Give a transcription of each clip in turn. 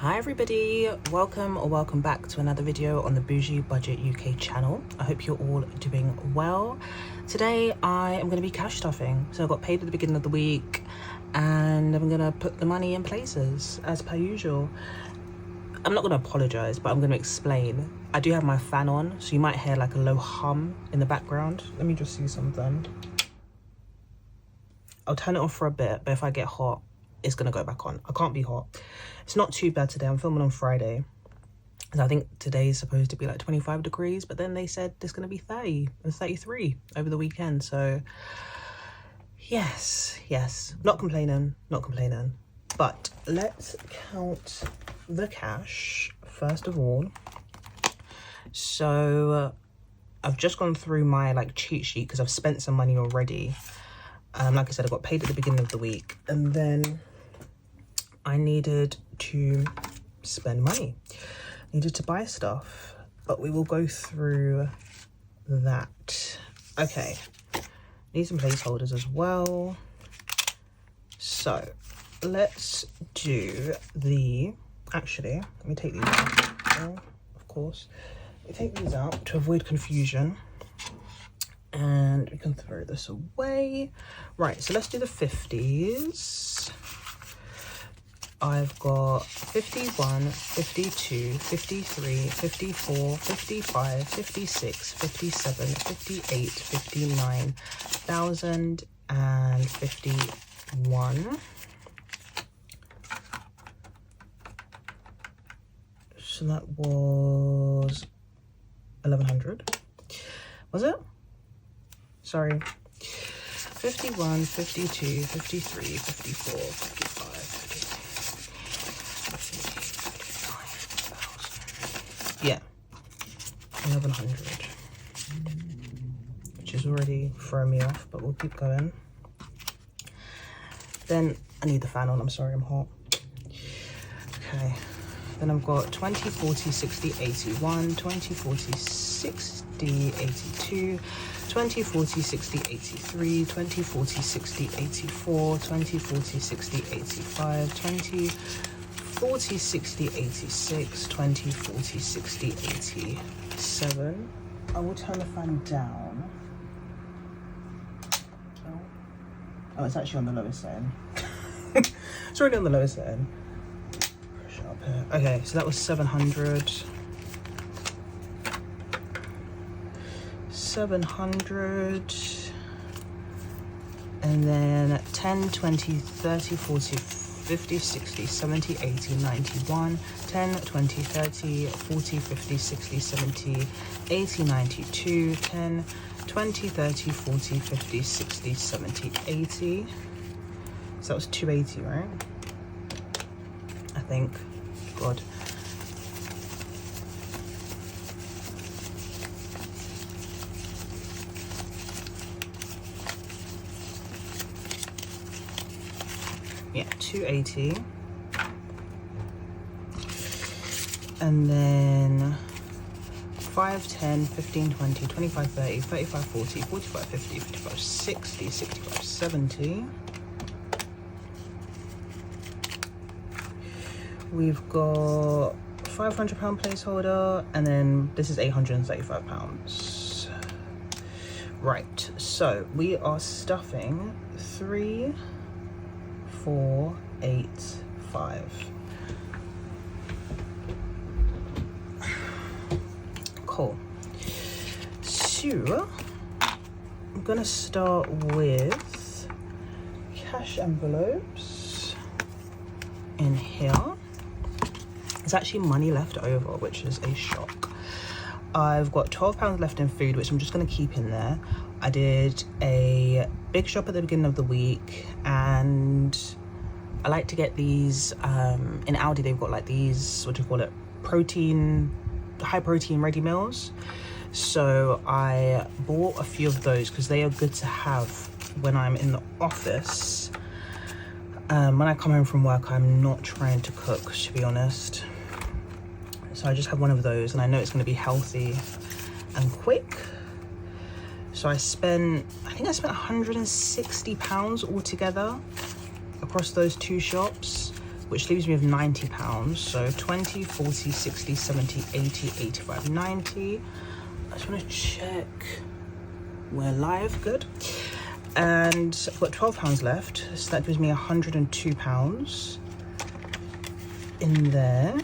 Hi everybody, welcome or welcome back to another video on the Bougie Budget UK channel. I hope you're all doing well. Today I am going to be cash stuffing. So I got paid at the beginning of the week and I'm going to put the money in places as per usual. I'm not going to apologize, but I'm going to explain. I do have my fan on, so you might hear like a low hum in the background. Let me just see something. I'll turn it off for a bit, but if I get hot, it's gonna go back on. I can't be hot. It's not too bad today. I'm filming on Friday, and I think today is supposed to be like 25 degrees, but then they said it's gonna be 30 and 33 over the weekend. So yes, not complaining. But let's count the cash first of all. So I've just gone through my like cheat sheet because I've spent some money already. Like I said, I got paid at the beginning of the week, and then I needed to spend money, needed to buy stuff, but we will go through that. Okay, need some placeholders as well. So let's do the, actually, let me take these out, of course. Let me take these out to avoid confusion. And we can throw this away. Right, so let's do the 50s. I've got 51, 52, 53, 54, 55, 56, 57, 58, 59, 1,000 and 51. So that was 1,100. Was it? Sorry. 51, 52, 53, 54, 55, 56, 59,000. Yeah. 1,100. Which is already throwing me off, but we'll keep going. Then I need the fan on. I'm sorry, I'm hot. Okay. Then I've got 20, 40, 60, 81, 20, 40, 60, 82, 20, 40, 60, 83, 20, 40, 60, 84, 20, 40, 60, 85, 20, 40, 60, 86, 20, 40, 60, 87. I will turn the fan down. Oh, it's actually on the lowest end. It's already on the lowest end. Push it up here. Okay, so that was 700. 700, and then 10, 20, 30, 40, 50, 60, 70, 80, 91, 10, 20, 30, 40, 50, 60, 70, 80, 92, 10, 20, 30, 40, 50, 60, 70, 80. So that was 280, right? I think. God. Yeah, 280. And then 5, 10, 15, 20, 25, 30, 35, 40, 45, 50, 55, 60, 65, 70. We've got £500 placeholder, and then this is £835. Right, so we are stuffing 3, 4, 8, 5. Cool. So I'm gonna start with cash envelopes in here. There's actually money left over, which is a shock. I've got £12 left in food, which I'm just gonna keep in there. I did a big shop at the beginning of the week, and I like to get these in Aldi. They've got like these, what do you call it, high protein ready meals. So I bought a few of those because they are good to have when I'm in the office. When I come home from work, I'm not trying to cook, to be honest. So I just have one of those, and I know it's going to be healthy and quick. So I think I spent £160 altogether across those two shops, which leaves me with £90. So 20, 40, 60, 70, 80, 85, 90. I just want to check we're live. Good. And I've got £12 left, so that gives me £102 in there,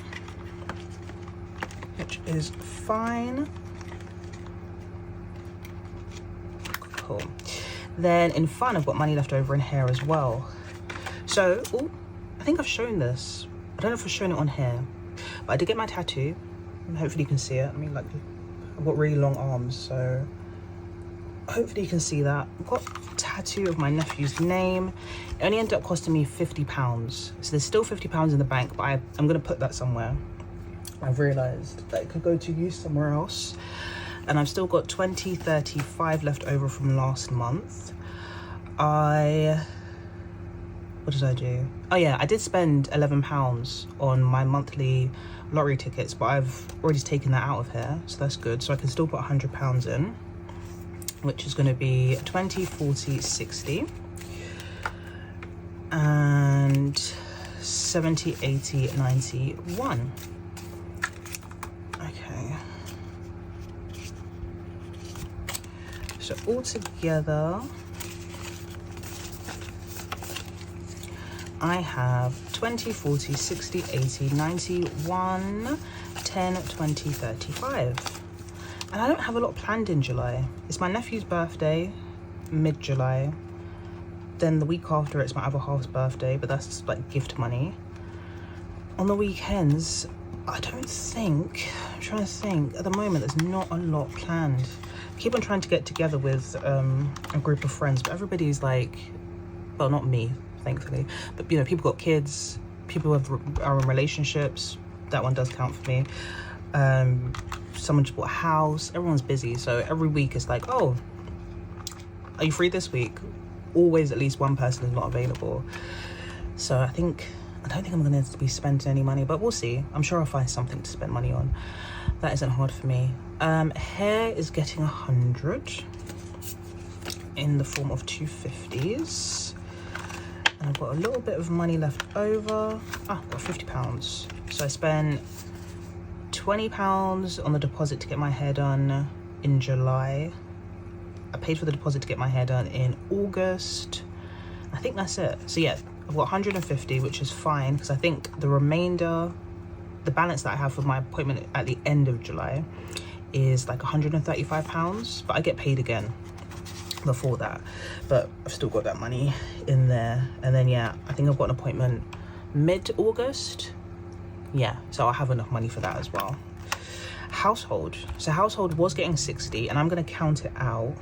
which is fine. Cool. Then in fun, I've got money left over in hair as well. So, oh, I think I've shown this. I don't know if I've shown it on here, but I did get my tattoo. Hopefully you can see it. I mean, like, I've got really long arms, so hopefully you can see that. I've got a tattoo of my nephew's name. It only ended up costing me £50. So there's still £50 in the bank, but I'm going to put that somewhere. I've realised that it could go to use somewhere else. And I've still got 20, 35 left over from last month. What did I do? Oh yeah, I did spend £11 on my monthly lottery tickets, but I've already taken that out of here, so that's good. So I can still put £100 in, which is going to be 20, 40, 60, and 70, 80, 91. Okay. So altogether, I have 20, 40, 60, 80, 91, 10, 20, 35. And I don't have a lot planned in July. It's my nephew's birthday, mid-July. Then the week after, it's my other half's birthday, but that's like gift money. On the weekends, I'm trying to think. At the moment, there's not a lot planned. I keep on trying to get together with a group of friends, but everybody's like, well, not me, thankfully, but you know, people got kids, people are in relationships. That one does count for me. Someone just bought a house. Everyone's busy, so every week it's like, oh, are you free this week? Always at least one person is not available. So I don't think I'm gonna be spending any money, but we'll see. I'm sure I'll find something to spend money on. That isn't hard for me. Hair is getting 100 in the form of 250s. And I've got a little bit of money left over. I've got £50. So I spent £20 on the deposit to get my hair done in July. I paid for the deposit to get my hair done in August. I think that's it. So yeah, I've got 150, which is fine, because I think the remainder, the balance that I have for my appointment at the end of July is like £135, but I get paid again before that. But I've still got that money in there. And then yeah, I think I've got an appointment mid-August. Yeah, so I'll have enough money for that as well. Household. So household was getting 60, and I'm going to count it out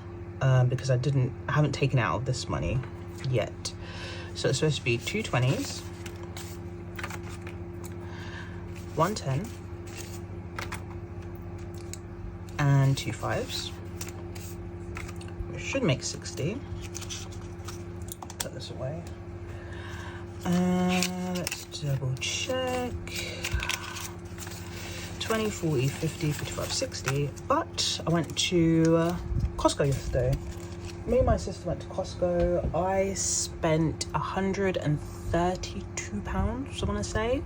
because I haven't taken it out of this money yet. So it's supposed to be 2 20s, 1 10, and 2 5s, which should make 60. Put this away. Let's double check. 20, 40, 50, 55, 60. But I went to Costco yesterday. Me and my sister went to Costco. I spent £132, I want to say.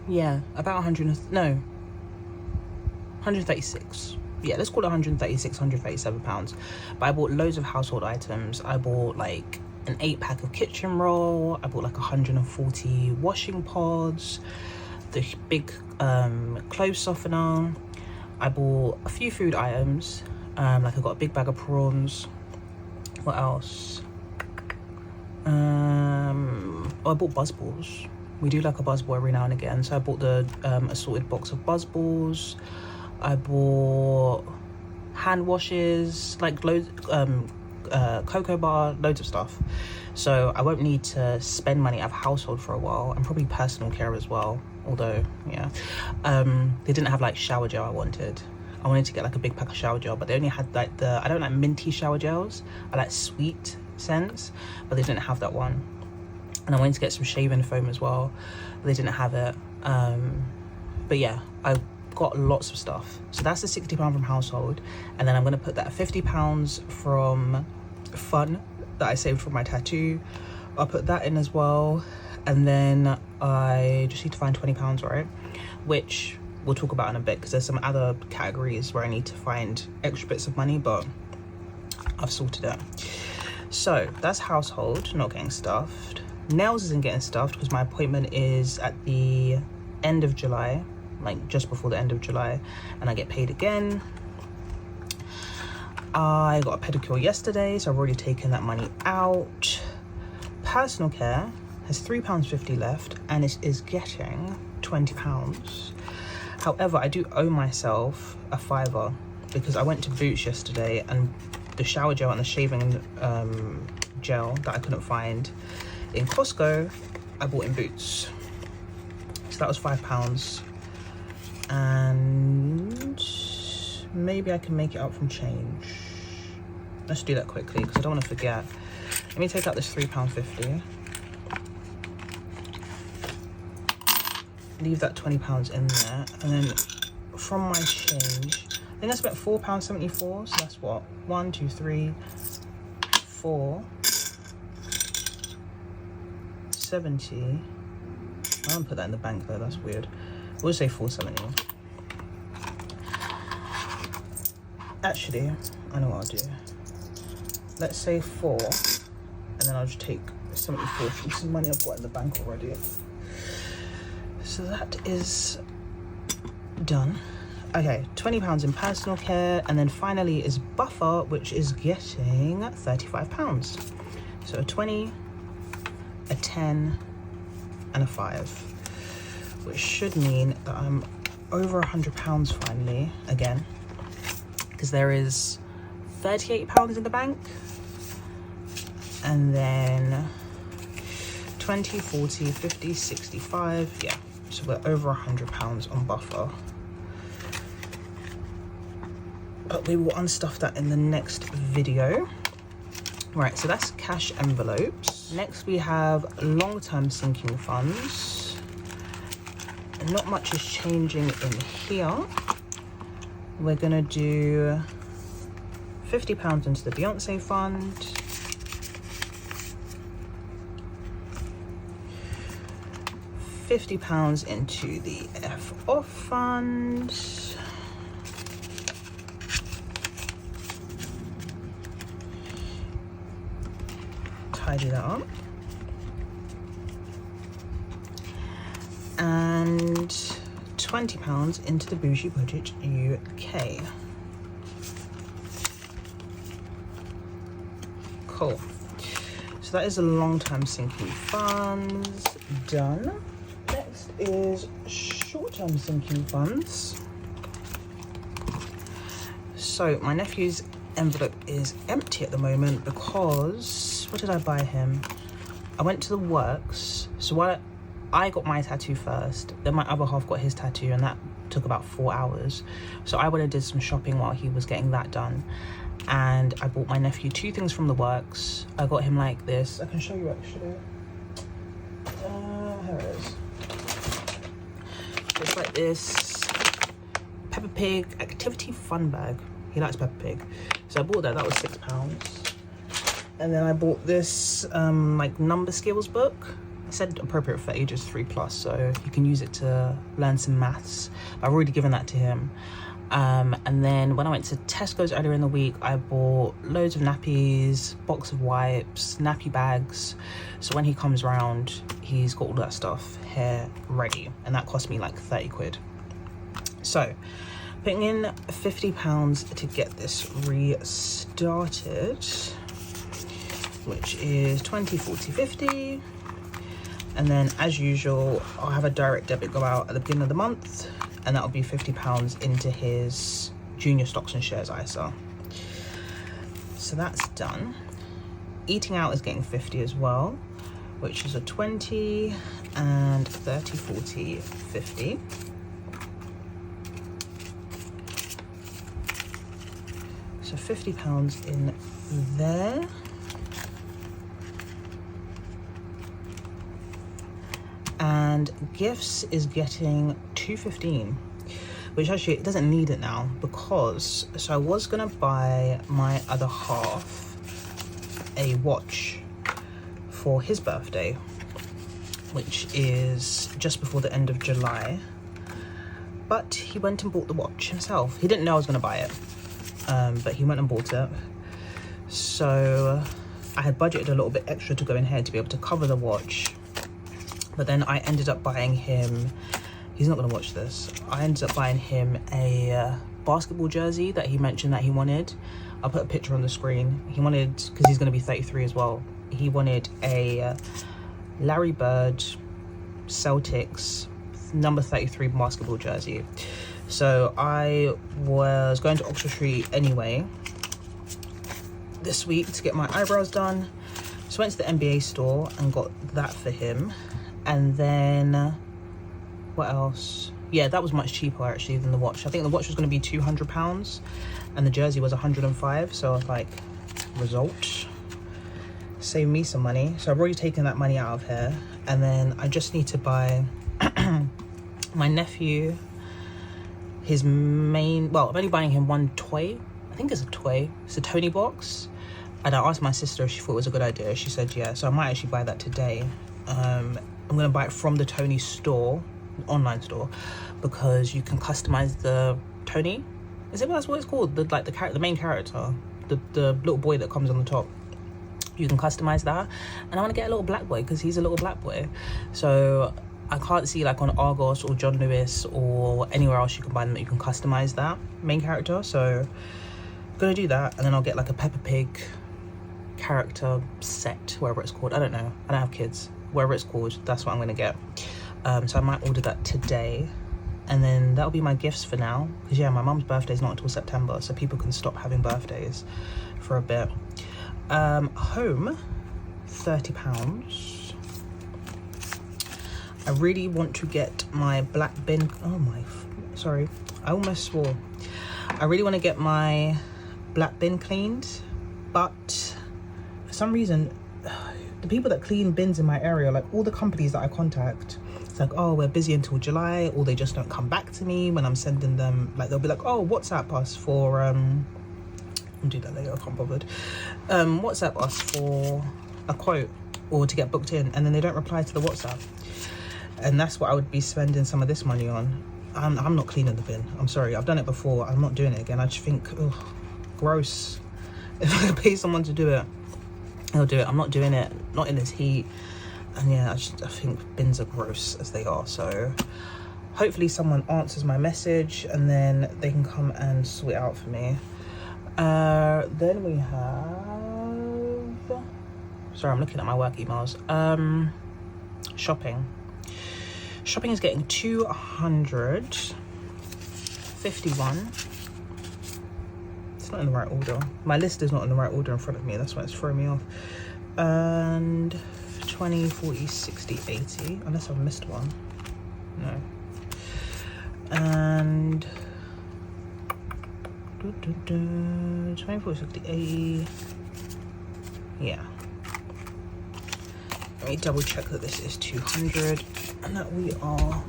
Yeah, about 136. Yeah, let's call it 136, 137 pounds. But I bought loads of household items. I bought like an 8-pack of kitchen roll. I bought like 140 washing pods, the big clothes softener. I bought a few food items. Like I got a big bag of prawns. What else? I bought buzzballs. We do like a buzzball every now and again. So I bought the assorted box of buzzballs. I bought hand washes, like loads, cocoa bar, loads of stuff. So I won't need to spend money out of household for a while, and probably personal care as well. Although, yeah, they didn't have like shower gel I wanted. I wanted to get like a big pack of shower gel, but they only had like I don't like minty shower gels. I like sweet scents, but they didn't have that one. And I wanted to get some shaving foam as well, but they didn't have it. But yeah, I got lots of stuff. So that's the £60 from household, and then I'm going to put that £50 from fun that I saved for my tattoo. I'll put that in as well, and then I just need to find £20, right? Which we'll talk about in a bit, because there's some other categories where I need to find extra bits of money, but I've sorted it. So that's household, not getting stuffed. Nails isn't getting stuffed because my appointment is at the end of July, like just before the end of July, and I get paid again. I got a pedicure yesterday, so I've already taken that money out. Personal care has £3.50 left, and it is getting £20. However, I do owe myself a £5 because I went to Bougie yesterday, and the shower gel and the shaving gel that I couldn't find in Costco, I bought in Boots. So that was £5, and maybe I can make it up from change. Let's do that quickly because I don't want to forget. Let me take out this £3.50. Leave that £20 in there, and then from my change, I think I spent £4.74. So that's what, 1, 2, 3, 4, 70. I don't put that in the bank though, that's weird. We'll say 470. Actually, I know what I'll do. Let's say 4, and then I'll just take 74 from some money I've got in the bank already. So that is done. Okay, £20 in personal care, and then finally is buffer, which is getting £35. So a 20, a 10, and a 5, which should mean that I'm over £100 finally again, because there is £38 in the bank, and then 20, 40, 50, 65, yeah, so we're over £100 on buffer. But we will unstuff that in the next video. Right, so that's cash envelopes. Next we have long-term sinking funds. Not much is changing in here. We're gonna do £50 into the Beyonce fund. £50 into the F off fund. Tidy that up. And £20 into the Bougie Budget UK. Cool. So that is the long-term sinking funds done. Next is short-term sinking funds. So my nephew's envelope is empty at the moment because, what did I buy him? I went to the works. So while I got my tattoo first, then my other half got his tattoo, and that took about 4 hours. So I went and did some shopping while he was getting that done, and I bought my nephew 2 things from the works. I got him like this. I can show you actually. Here it is. It's like this Peppa Pig activity fun bag. He likes Peppa Pig, so I bought that. That was £6. And then I bought this like number skills book. I said appropriate for ages 3+, so you can use it to learn some maths. I've already given that to him. And then when I went to Tesco's earlier in the week, I bought loads of nappies, box of wipes, nappy bags. So when he comes round, he's got all that stuff here ready, and that cost me like 30 quid. So putting in £50 to get this restarted, which is 20, 40, 50. And then as usual, I'll have a direct debit go out at the beginning of the month, and that'll be £50 into his junior stocks and shares ISA. So that's done. Eating out is getting 50 as well, which is a 20 and 30, 40, 50. So £50 in there. And gifts is getting $2.15, which actually it doesn't need it now, because so I was gonna buy my other half a watch for his birthday, which is just before the end of July. But he went and bought the watch himself. He didn't know I was going to buy it, but he went and bought it. So I had budgeted a little bit extra to go in here to be able to cover the watch. But then I ended up buying him, he's not going to watch this, I ended up buying him a basketball jersey that he mentioned that he wanted. I'll put a picture on the screen. He wanted, because he's going to be 33 as well, he wanted a Larry Bird Celtics number 33 basketball jersey. So I was going to Oxford Street anyway this week to get my eyebrows done, so went to the NBA store and got that for him. And then what else? Yeah, that was much cheaper actually than the watch. I think the watch was going to be £200 and the jersey was 105. So I was like, result, save me some money. So I've already taken that money out of here, and then I just need to buy my nephew his main, well, I'm only buying him one toy. I think it's a toy. It's a Tony box. And I asked my sister if she thought it was a good idea. She said yeah, so I might actually buy that today. I'm gonna buy it from the Tony store, online store, because you can customize the Tony. Is it, that's what it's called? The main character, the little boy that comes on the top. You can customize that, and I want to get a little black boy because he's a little black boy. So I can't see like on Argos or John Lewis or anywhere else you can buy them that you can customize that main character. So I'm gonna do that, and then I'll get like a Peppa Pig character set, wherever it's called. I don't know, I don't have kids. Wherever it's called, that's what I'm gonna get. So I might order that today, and then that'll be my gifts for now, because yeah, my mum's birthday is not until September, so people can stop having birthdays for a bit. Home, £30. I really want to get my black bin, sorry, I almost swore. I really want to get my black bin cleaned, but for some reason the people that clean bins in my area, like all the companies that I contact, it's like, oh, we're busy until July, or they just don't come back to me when I'm sending them. Like they'll be like, oh, WhatsApp us for I'll do that later, I can't bother. WhatsApp us for a quote or to get booked in, and then they don't reply to the WhatsApp. And that's what I would be spending some of this money on. I'm not cleaning the bin, I'm sorry, I've done it before, I'm not doing it again. I just think, ugh, gross. If I could pay someone to do it, I'll do it. I'm not doing it, not in this heat. And yeah, I think bins are gross as they are. So hopefully someone answers my message and then they can come and sort it out for me. Then we have, sorry, I'm looking at my work emails. Shopping is getting 251. It's not in the right order. My list is not in the right order in front of me, that's why it's throwing me off. And 20, 40, 60, 80, unless I've missed one. No. And 20, 40, 60, 80. Yeah. Let me double check that this is 200 and that we are,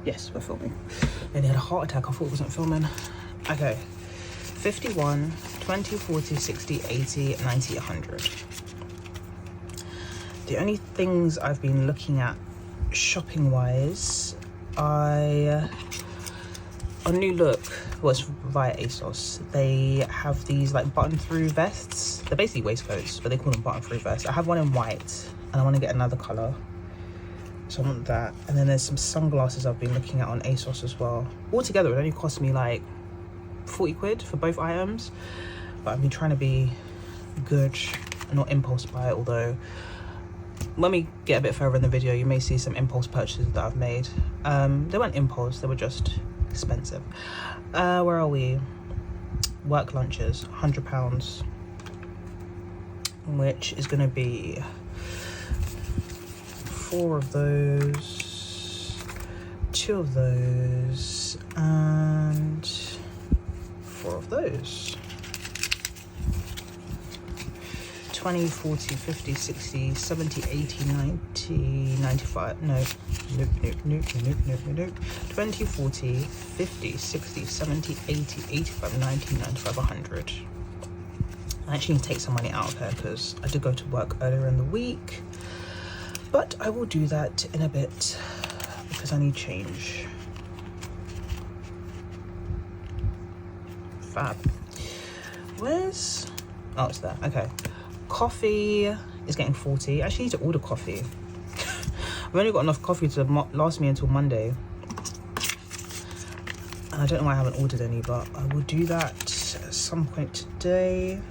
yes, we're filming. And I had a heart attack, I thought it wasn't filming. Okay, 51, 20, 40, 60, 80, 90, 100. The only things I've been looking at shopping wise, on New Look, was via ASOS. They have these like button through vests. They're basically waistcoats, but they call them button through vests. I have one in white and I want to get another color, so I want that. And then there's some sunglasses I've been looking at on ASOS as well. Altogether it only cost me like 40 quid for both items, but I've been trying to be good and not impulse buy, although when we get a bit further in the video you may see some impulse purchases that I've made. They weren't impulse, they were just expensive. Where are we? Work lunches, £100, which is going to be 4 of those, 2 of those, and 4 of those. 20, 40, 50, 60, 70, 80, 90, 95, nope. 20, 40, 50, 60, 70, 80, 85, 90, 95, 100. I actually need to take some money out of here because I did go to work earlier in the week. But I will do that in a bit because I need change. Fab. Where's... oh, it's there. Okay. Coffee is getting 40. I actually need to order coffee. I've only got enough coffee to last me until Monday. And I don't know why I haven't ordered any, but I will do that at some point today.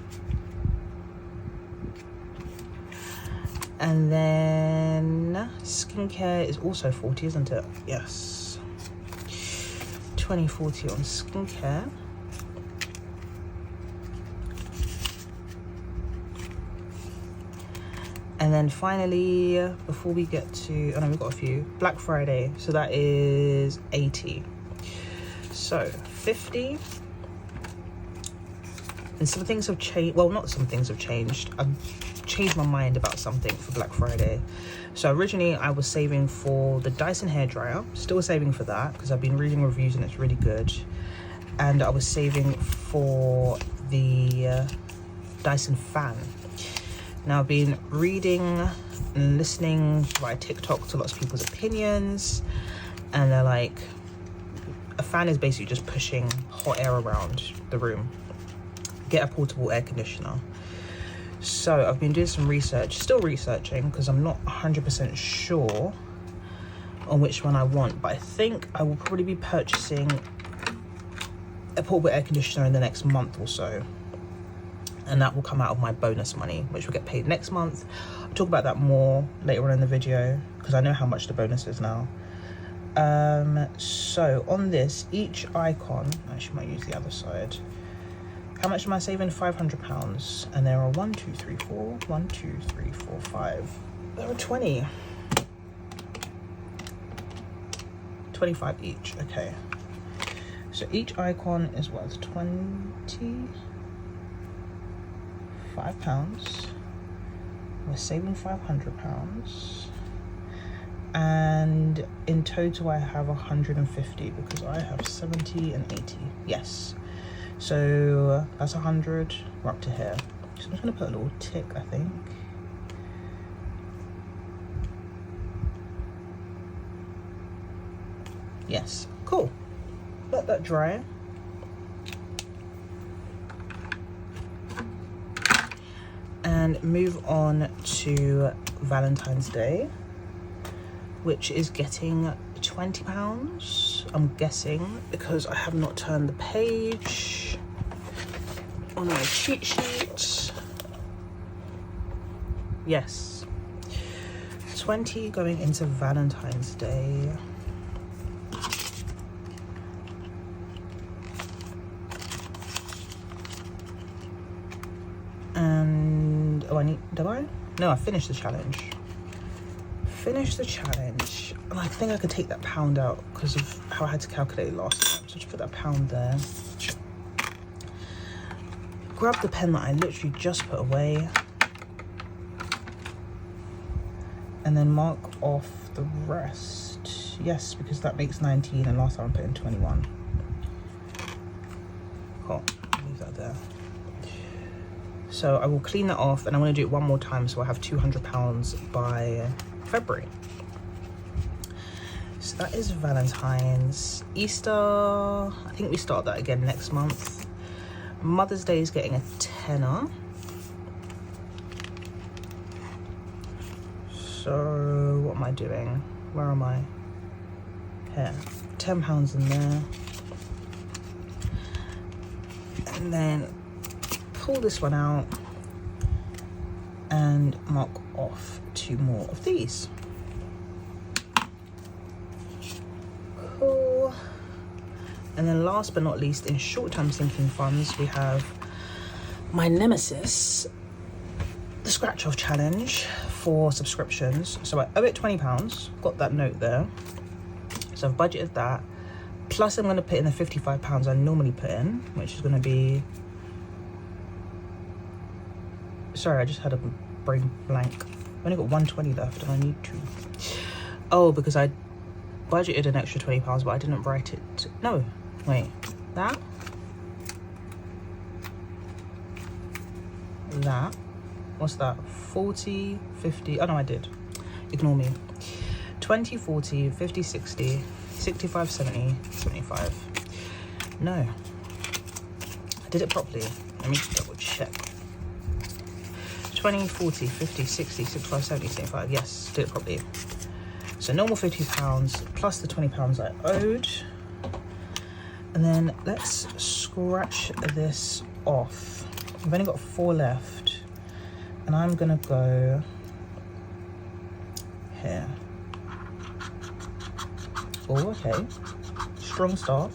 And then skincare is also 40, isn't it? Yes. 20/40 on skincare. And then finally, before we get to, oh no, we've got a few, Black Friday. So that is 80. So 50. And some things have changed. Well, not some things have changed. I've changed my mind about something for Black Friday. So originally I was saving for the Dyson hairdryer. Still saving for that because I've been reading reviews and it's really good. And I was saving for the Dyson fan. Now I've been reading and listening via TikTok to lots of people's opinions, and they're like, a fan is basically just pushing hot air around the room. Get a portable air conditioner. So I've been doing some research, still researching because I'm not 100% sure on which one I want, but I think I will probably be purchasing a portable air conditioner in the next month or so. And that will come out of my bonus money, which will get paid next month. I'll talk about that more later on in the video because I know how much the bonus is now. So on this, each icon, I actually might use the other side. How much am I saving? £500. And there are 1, 2, 3, 4, 1, 2, 3, 4, 5. There are 20. 25 each, okay. So each icon is worth £25. We're saving £500, and in total I have 150 because I have 70 and 80. Yes, so that's 100. We're up to here. So I'm just gonna put a little tick, I think. Yes, cool. Let that dry. And move on to Valentine's Day, which is getting £20, I'm guessing, because I have not turned the page on my cheat sheet. Yes, 20 going into Valentine's Day. And oh, did I? No, I finished the challenge. Finished the challenge. And I think I could take that pound out because of how I had to calculate it last time. So just put that pound there. Grab the pen that I literally just put away. And then mark off the rest. Yes, because that makes 19 and last time I put in 21. Cool, leave that there. So I will clean that off and I'm going to do it one more time so I have £200 by February. So that is Valentine's. Easter, I think we start that again next month. Mother's Day is getting a tenner. So what am I doing? Where am I? Here, £10 in there. And then pull this one out and mark off 2 more of these. Cool. And then last but not least, in short-term sinking funds, we have my nemesis, the scratch-off challenge for subscriptions. So I owe it £20, got that note there. So I've budgeted that. Plus I'm going to put in the £55 I normally put in, which is going to be... Sorry, I just had a brain blank. I've only got 120 left and I need 2. Oh, because I budgeted an extra £20, but I didn't write it. No, wait, that. What's that? 40, 50, oh no, I did. ignore me. 20, 40, 50, 60, 65, 70, 75. No, I did it properly. Let me just double check. 20, 40, 50, 60, 65, 70, 75. Yes, did it properly. So normal £50 plus the £20 I owed. And then let's scratch this off. I've only got 4 left. And I'm gonna go here. Oh, okay. Strong start.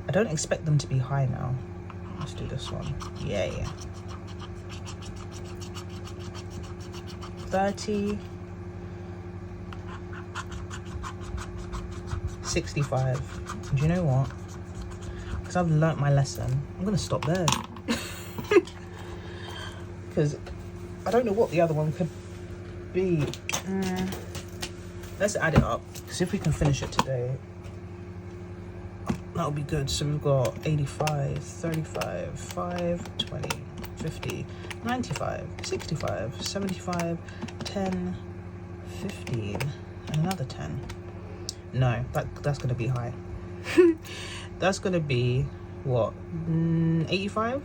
I don't expect them to be high now. Let's do this one. Yay. 30. 65. Do you know what? Because I've learnt my lesson, I'm gonna stop there. Because I don't know what the other one could be. Let's add it up, because if we can finish it today, that'll be good. So we've got 85, 35, 5, 20, 50, 95, 65, 75, 10, 15, and another 10. No, that's gonna be high. That's gonna be what, 85,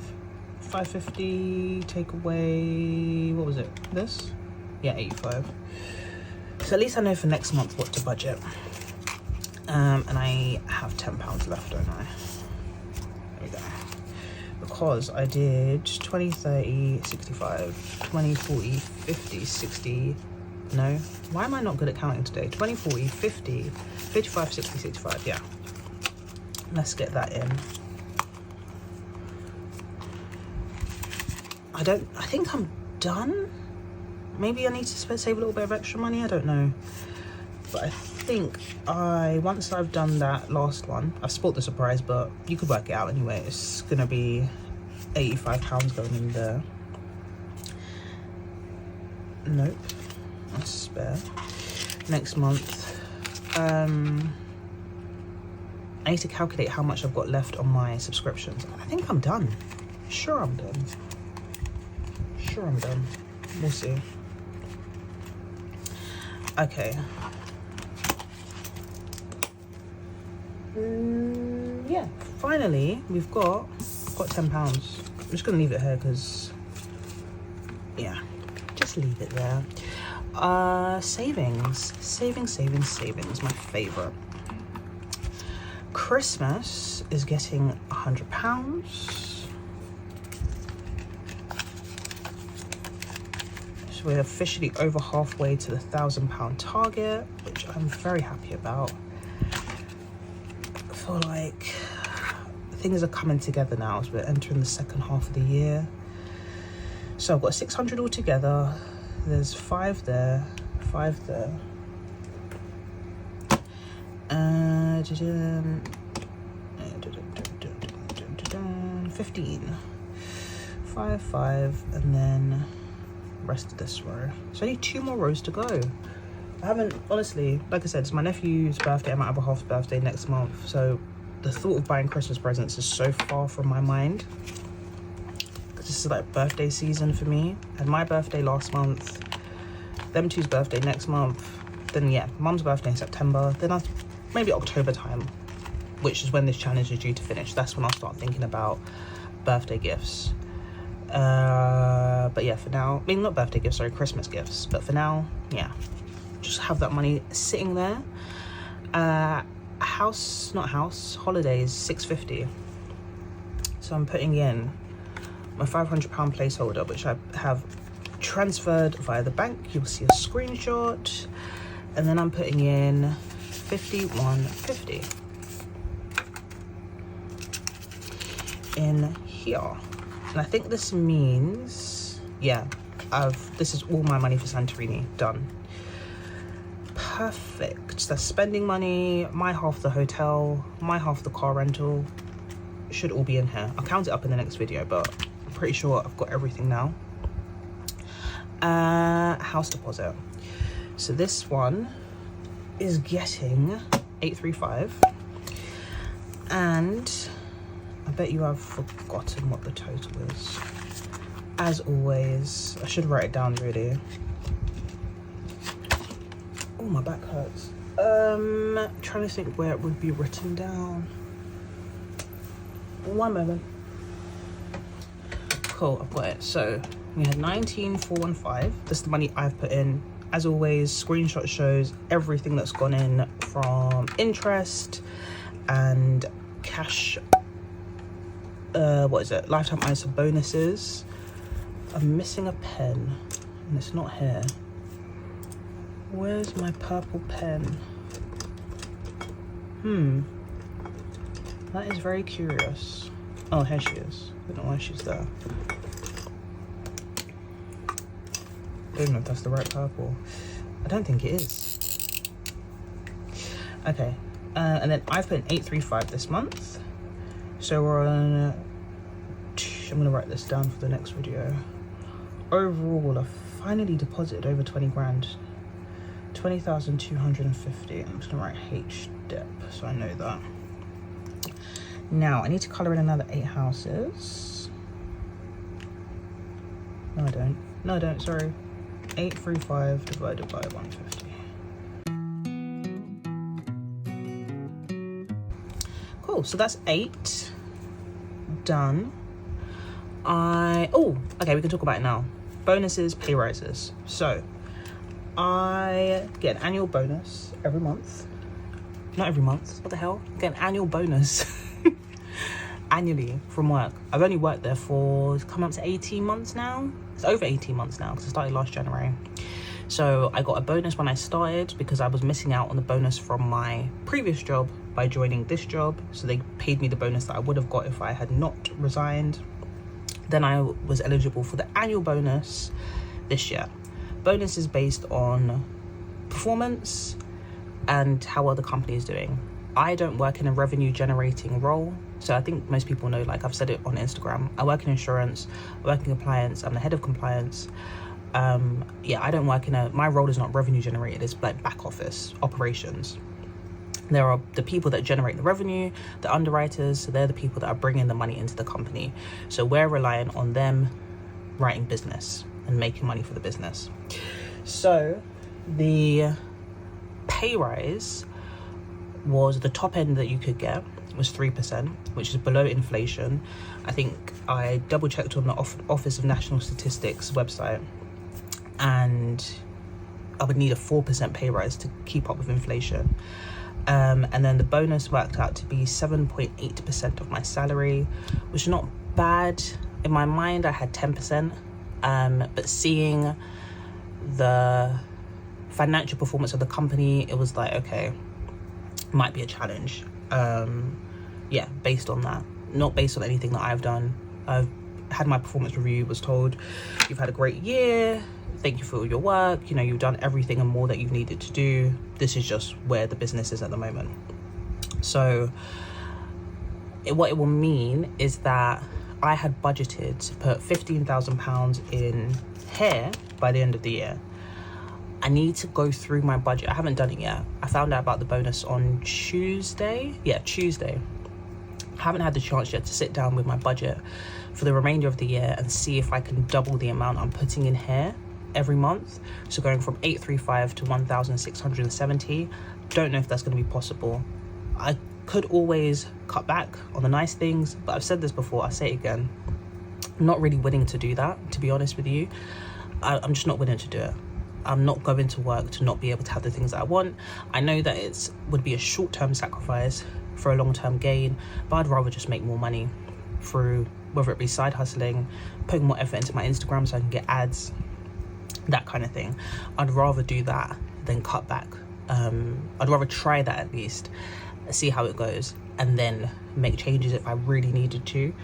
550, take away, what was it, this? Yeah, 85. So at least I know for next month what to budget. And I have £10 left, don't I? There we go. Because I did 20, 30, 65, 20, 40, 50, 60. No, why am I not good at counting today? 20, 40, 50, 55, 60, 65. Yeah, let's get that in. I think I'm done. Maybe I need to save a little bit of extra money, I don't know. But I think once I've done that last one, I've spoiled the surprise, but you could work it out anyway. It's gonna be £85 going in there. Nope, that's spare. Next month, I need to calculate how much I've got left on my subscriptions. I think I'm done. Sure I'm done. Sure I'm done. We'll see. Okay. Yeah, finally we've got £10. I'm just gonna leave it here because, yeah, just leave it there. Savings, my favorite. Christmas is getting £100. So we're officially over halfway to the £1,000 target, which I'm very happy about. I feel like things are coming together now as we're entering the second half of the year. So I've got 600 altogether. There's 5 there, 5 there. 15. 5, 5, and then rest of this row. So I need 2 more rows to go. I haven't, honestly, like I said, it's my nephew's birthday and my other half's birthday next month, so the thought of buying Christmas presents is so far from my mind. This is like birthday season for me. I had my birthday last month, them two's birthday next month, then yeah, mum's birthday in September, then maybe October time, which is when this challenge is due to finish. That's when I'll start thinking about birthday gifts. But yeah, for now, I mean, not birthday gifts, sorry, Christmas gifts. But for now, yeah, just have that money sitting there. Holidays, £650. So I'm putting in my £500 placeholder, which I have transferred via the bank. You'll see a screenshot. And then I'm putting in 5150 in here. And I think this means, yeah, this is all my money for Santorini done. Perfect. That's spending money, my half the hotel, my half the car rental. It should all be in here. I'll count it up in the next video, but I'm pretty sure I've got everything now. House deposit. So this one is getting 835, and I bet you I've forgotten what the total is. as always, I should write it down really. Oh, my back hurts. Trying to think where it would be written down. One moment. Cool, I've got it. So we had 19,415. This is the money I've put in. As always, screenshot shows everything that's gone in from interest and cash. What is it? Lifetime ISA bonuses. I'm missing a pen and it's not here. Where's my purple pen? That is very curious. Oh, here she is. I don't know why she's there. I don't know if that's the right purple. I don't think it is. Okay. And then I've put in 835 this month. So we're on... I'm going to write this down for the next video. Overall, I've finally deposited over 20 grand. 20,250. I'm just going to write H-dep so I know that. Now, I need to colour in another 8 houses. No, I don't. No, I don't. Sorry. 835 divided by 150. Cool. So that's 8 done. Okay, we can talk about it now. Bonuses, pay rises. So I get an annual bonus every month. Not every month. What the hell? I get an annual bonus annually from work. I've only worked there for come up to 18 months now. It's over 18 months now because I started last January. So I got a bonus when I started because I was missing out on the bonus from my previous job by joining this job. So they paid me the bonus that I would have got if I had not resigned. Then I was eligible for the annual bonus this year. Bonus is based on performance and how well the company is doing. I don't work in a revenue generating role. So I think most people know, like I've said it on Instagram, I work in insurance, I work in compliance, I'm the head of compliance. I don't work my role is not revenue generated, it's like back office operations. There are the people that generate the revenue, the underwriters, so they're the people that are bringing the money into the company. So we're relying on them writing business and making money for the business. So the pay rise was the top end that you could get was 3%, which is below inflation. I think I double checked on the Office of National Statistics website, and I would need a 4% pay rise to keep up with inflation. And then the bonus worked out to be 7.8% of my salary, which is not bad. In my mind, I had 10%, but seeing the financial performance of the company, it was like, okay, might be a challenge. Based on that, not based on anything that I've done. I've had my performance review, was told, you've had a great year, thank you for all your work, you've done everything and more that you've needed to do. This is just where the business is at the moment. So what it will mean is that I had budgeted to put £15,000 in hair by the end of the year. I need to go through my budget. I haven't done it yet. I found out about the bonus on Tuesday. I haven't had the chance yet to sit down with my budget for the remainder of the year and see if I can double the amount I'm putting in hair every month. So going from 835 to 1,670. Don't know if that's going to be possible. I could always cut back on the nice things, but I've said this before, I say it again. I'm not really willing to do that, to be honest with you. I'm just not willing to do it. I'm not going to work to not be able to have the things that I want. I know that it would be a short-term sacrifice for a long-term gain, but I'd rather just make more money through, whether it be side hustling, putting more effort into my Instagram so I can get ads, that kind of thing. I'd rather do that than cut back. I'd rather try that at least, see how it goes, and then make changes if I really needed to,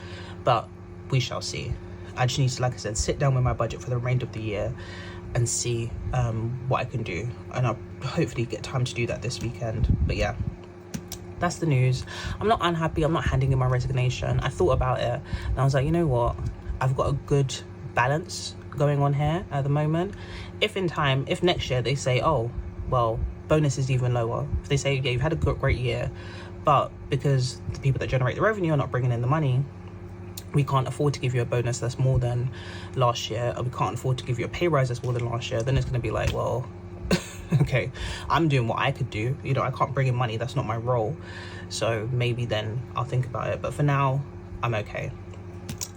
but we shall see. I just need to, like I said, sit down with my budget for the remainder of the year and see what I can do, and I'll hopefully get time to do that this weekend. But yeah, that's the news. I'm not unhappy. I'm not handing in my resignation. I thought about it and I was like, you know what, I've got a good balance going on here at the moment. If next year they say, oh well, bonus is even lower, if they say, yeah, you've had a great year, but because the people that generate the revenue are not bringing in the money, we can't afford to give you a bonus that's more than last year, or we can't afford to give you a pay rise that's more than last year, then it's going to be like, well, okay, I'm doing what I could do. You know, I can't bring in money. That's not my role. So maybe then I'll think about it. But for now, I'm okay.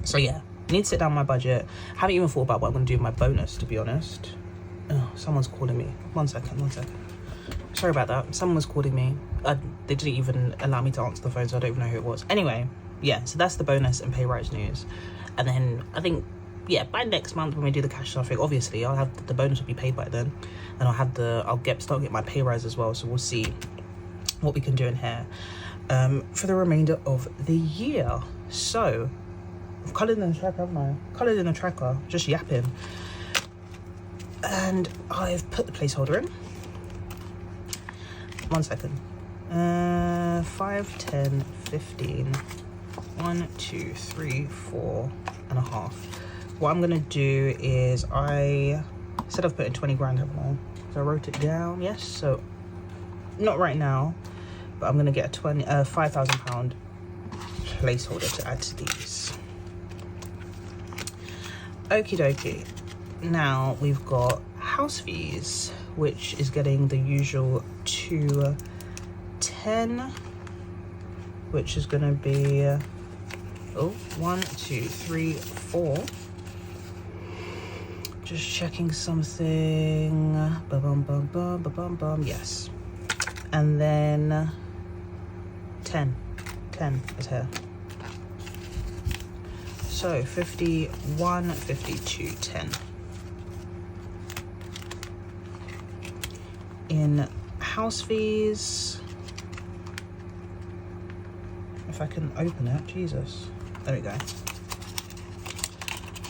So yeah, need to sit down my budget. Haven't even thought about what I'm going to do with my bonus, to be honest. Oh, someone's calling me. One second. Sorry about that. Someone was calling me. They didn't even allow me to answer the phone, so I don't even know who it was. Anyway, yeah, so that's the bonus and pay rise news. And then I think, yeah, by next month when we do the cash stuff, obviously I'll have the bonus will be paid by then, and I'll start getting my pay rise as well. So we'll see what we can do in here for the remainder of the year. So I've coloured in the tracker, haven't I? Coloured in the tracker, just yapping. And I've put the placeholder in. 1 second. 5, 10, 15. 1, 2, 3, 4 and a half. What I'm gonna do is I said I've put in 20 grand, haven't I? So I wrote it down. Yes. So not right now, but I'm gonna get a £5,000 placeholder to add to these. Okie dokie. Now we've got house fees, which is getting the usual 210, which is gonna be 1, 2, 3, 4. Just checking something. Yes. And then 10 is here. So 51, 52, 10. In house fees, if I can open it, Jesus. There we go.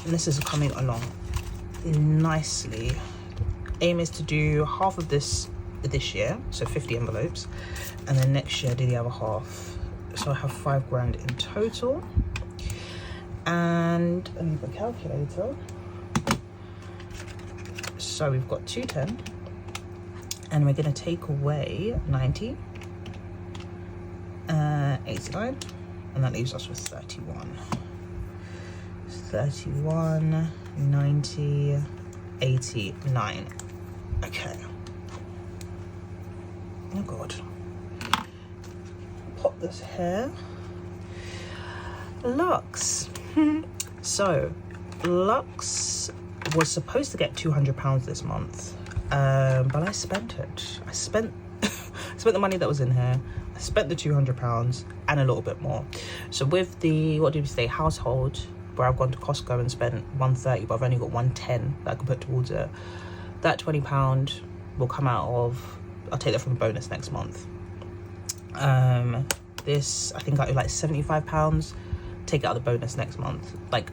And this is coming along nicely. Aim is to do half of this year, so 50 envelopes, and then next year do the other half. So I have 5 grand in total. And I need a calculator. So we've got 210, and we're going to take away 90, 89, and that leaves us with 31. 31, 90, 89. Okay. Oh God. Pop this here. Lux. So Lux was supposed to get £200 this month, but I spent it. I spent the money that was in here. I spent the £200 and a little bit more. So with the, what did we say, household, where I've gone to Costco and spent 130, but I've only got 110 that I can put towards it. That £20 will come out of, I'll take that from the bonus next month. This, I think I owe like £75. Take out the bonus next month. Like,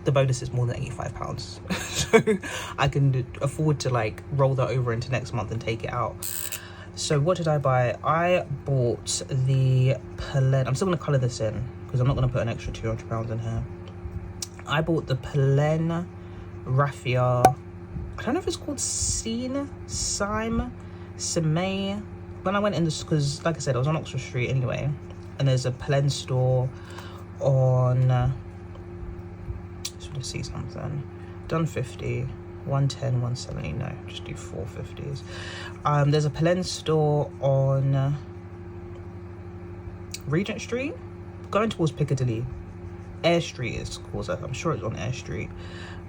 the bonus is more than £85. So I can afford to like roll that over into next month and take it out. So what did I buy? I bought the Pelen. I'm still going to colour this in because I'm not going to put an extra £200 in here. I bought the Pelen Raffia. I don't know if it's called Sime. When I went in this, because like I said, I was on Oxford Street anyway, and there's a Pelen store on, just want to see something. Done 50, 110, 170. No, just do 450s. There's a Pelen store on Regent Street, going towards Piccadilly. Air Street is called. I'm sure it's on Air Street.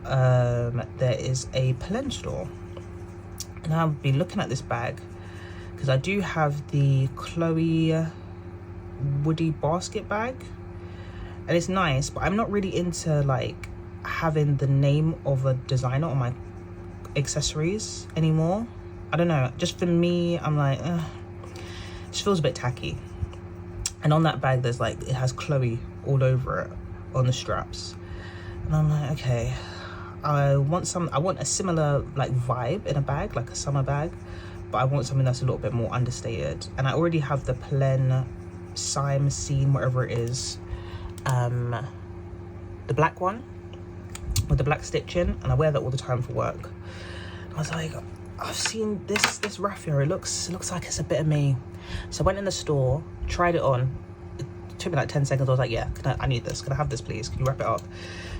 There is a Pelen store, and I'll be looking at this bag because I do have the Chloe Woody basket bag, and it's nice, but I'm not really into like having the name of a designer on my accessories anymore. I don't know, just for me, I'm like, it just feels a bit tacky. And on that bag there's like, it has Chloe all over it on the straps, and I'm like, okay, I want a similar like vibe in a bag, like a summer bag, but I want something that's a little bit more understated. And I already have the Plen Sime Scene, whatever it is, the black one with the black stitching, and I wear that all the time for work. I was like, I've seen this raffia, it looks like it's a bit of me. So I went in the store, tried it on. took me like 10 seconds. I was like, yeah, I need this. Can I have this, please? Can you wrap it up?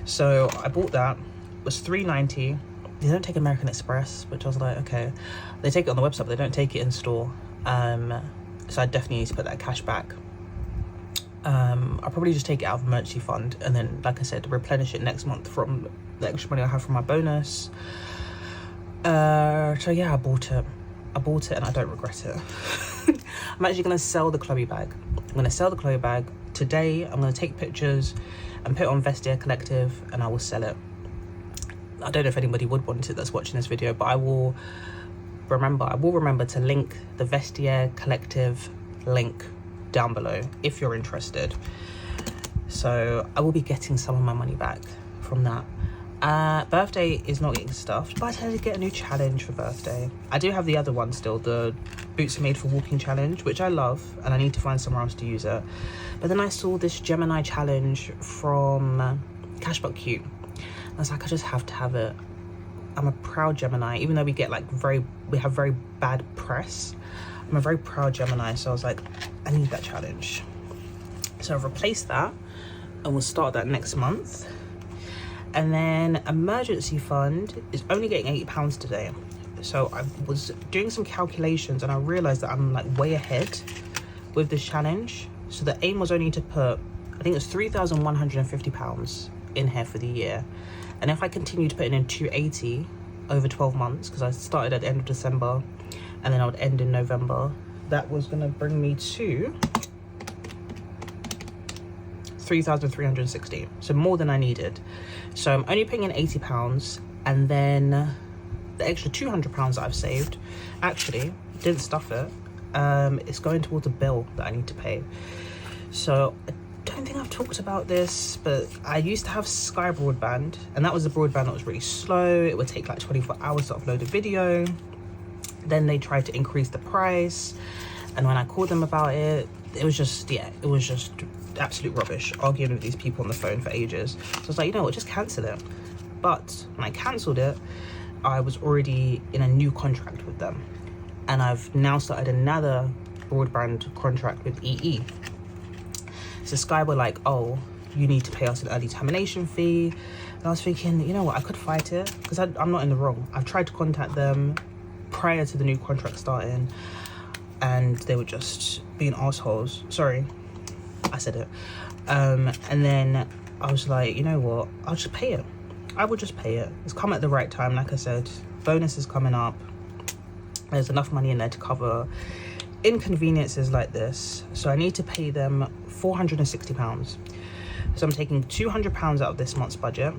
So I bought that. It was $3.90. They don't take American Express, which I was like, okay. They take it on the website, but they don't take it in store. So I definitely need to put that cash back. I'll probably just take it out of emergency fund, and then, like I said, replenish it next month from the extra money I have from my bonus. So yeah, I bought it and I don't regret it. I'm actually going to sell the Chloe bag. I'm going to sell the Chloe bag today. I'm going to take pictures and put it on Vestiaire Collective, and I will sell it. I don't know if anybody would want it that's watching this video, but I will remember to link the Vestiaire Collective link down below if you're interested. So I will be getting some of my money back from that. Birthday is not getting stuffed, but I decided to get a new challenge for birthday. I do have the other one still, the Boots Are Made for Walking challenge, which I love, and I need to find somewhere else to use it. But then I saw this Gemini challenge from Cashbox Cute. I was like, I just have to have it. I'm a proud Gemini, even though we get like we have very bad press. I'm a very proud Gemini, so I was like, I need that challenge. So I've replaced that, and we'll start that next month. And then emergency fund is only getting £80 today. So I was doing some calculations, and I realized that I'm like way ahead with this challenge. So the aim was only to put, I think it's £3,150 in here for the year. And if I continue to put in $280 over 12 months, because I started at the end of December and then I would end in November, that was going to bring me to $3,360, so more than I needed. So I'm only paying in £80, and then the extra £200 that I've saved, actually didn't stuff it. It's going towards a bill that I need to pay. So I don't think I've talked about this, but I used to have Sky broadband, and that was the broadband that was really slow. It would take like 24 hours to upload a video. Then they tried to increase the price, and when I called them about it, it was just absolute rubbish, arguing with these people on the phone for ages. So I was like, you know what, just cancel it. But when I cancelled it, I was already in a new contract with them, and I've now started another broadband contract with EE. So Sky were like, oh, you need to pay us an early termination fee. And I was thinking, you know what, I could fight it, because I'm not in the wrong. I've tried to contact them prior to the new contract starting, and they were just being assholes. Sorry, I said it. And then I was like, you know what, I'll just pay it. I will just pay it. It's come at the right time. Like I said, bonus is coming up. There's enough money in there to cover inconveniences like this. So I need to pay them £460. So I'm taking £200 out of this month's budget.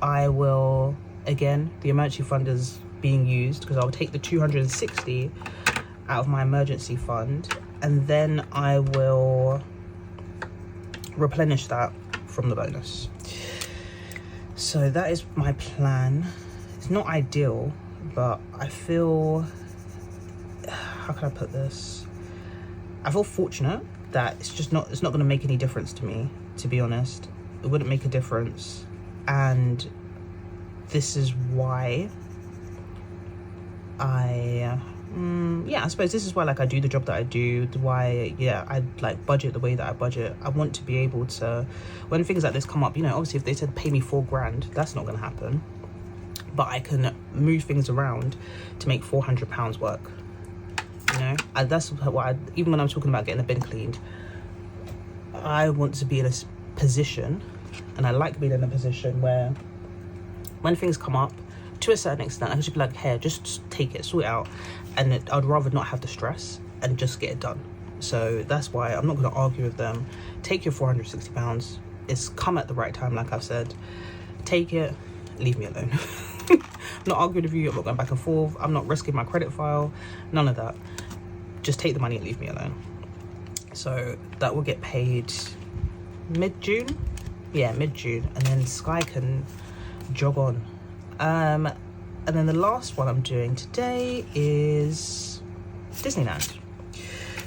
I will, again, the emergency fund is being used, because I'll take the 260 out of my emergency fund, and then I will replenish that from the bonus. So that is my plan. It's not ideal, but I feel, how can I put this? I feel fortunate that it's not going to make any difference to me, to be honest. It wouldn't make a difference, and this is why I suppose this is why, like, I do the job that I do, why, yeah, I like budget the way that I budget. I want to be able to, when things like this come up, you know, obviously if they said pay me £4,000, that's not going to happen, but I can move things around to make £400 work, you know. And that's why even when I'm talking about getting the bin cleaned, I want to be in a position, and I like being in a position where when things come up, to a certain extent, I can just be like, hey, just take it, sort it out. And I'd rather not have the stress and just get it done. So that's why I'm not going to argue with them. Take your £460. It's come at the right time, like I've said. Take it, leave me alone. I'm not arguing with you, I'm not going back and forth. I'm not risking my credit file, none of that. Just take the money and leave me alone. So that will get paid mid-June. Yeah, mid-June. And then Sky can jog on. And then the last one I'm doing today is Disneyland.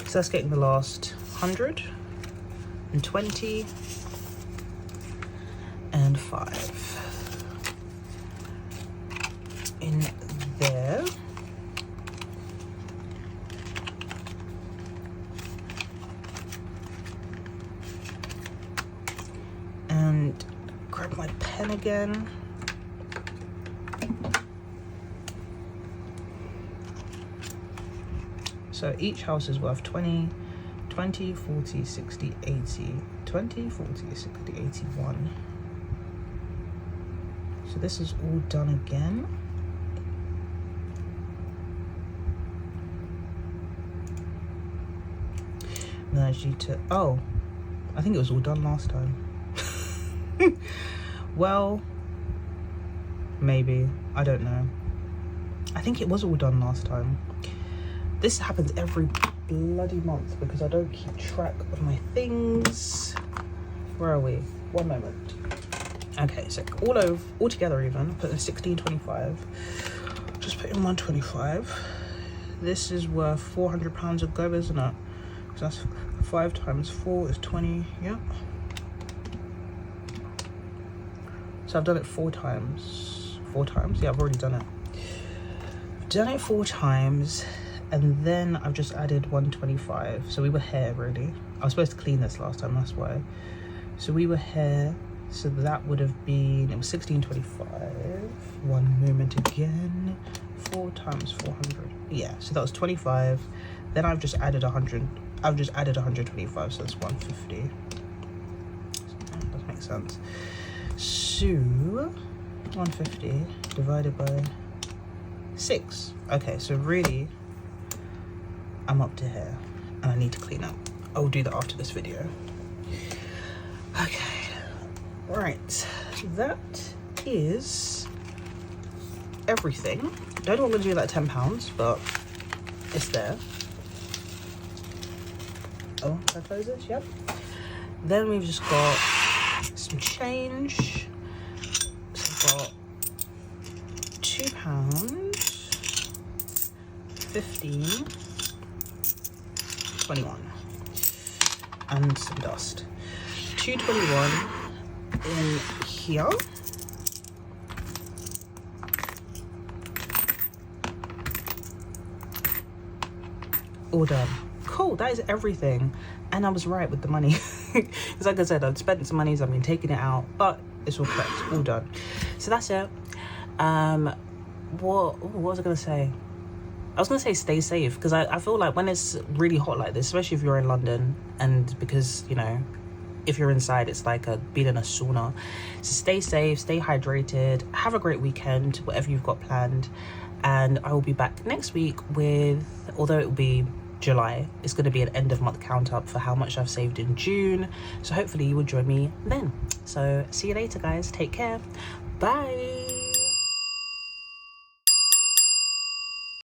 So that's getting the last 125 in there. 10 again. So each house is worth 20, 40, 60, 80. 20, 40, 60, 81. So this is all done again. And then I just need to, oh, I think it was all done last time. Well, maybe, I don't know. I think it was all done last time. This happens every bloody month because I don't keep track of my things. Where are we? One moment. Okay, so all together even, put in 16.25. Just put in 125. This is worth £400 of go, isn't it? So that's 5 times 4 is 20. Yep. So I've done it 4 times. 4 times? Yeah, I've already done it. I've done it 4 times, and then I've just added 125. So we were here, really. I was supposed to clean this last time, that's why. So we were here. So that would have been, it was 16.25. One moment again. 4 times 400. Yeah, so that was 25. Then I've just added 100. I've just added 125, so that's 150. That does make sense. So 150 divided by 6. Okay, so really I'm up to here and I need to clean up. I'll do that after this video. Okay, right, that is everything. Don't know what I'm gonna do with that £10, but it's there. Oh, can I close this? Yep. Then we've just got some change. So we've got £2, 15, 21, and some dust. 221 in here. All done. Cool, that is everything. And I was right with the money. Because like I said, I've spent some money, so I've been taking it out, but it's all correct, all done. So that's it. What was I gonna say? I was gonna say stay safe, because I feel like when it's really hot like this, especially if you're in London, and because, you know, if you're inside, it's like being in a sauna. So stay safe, stay hydrated, have a great weekend, whatever you've got planned. And I will be back next week with, although it will be July, it's going to be an end of month count up for how much I've saved in June. So hopefully you will join me then. So see you later, guys. Take care. Bye.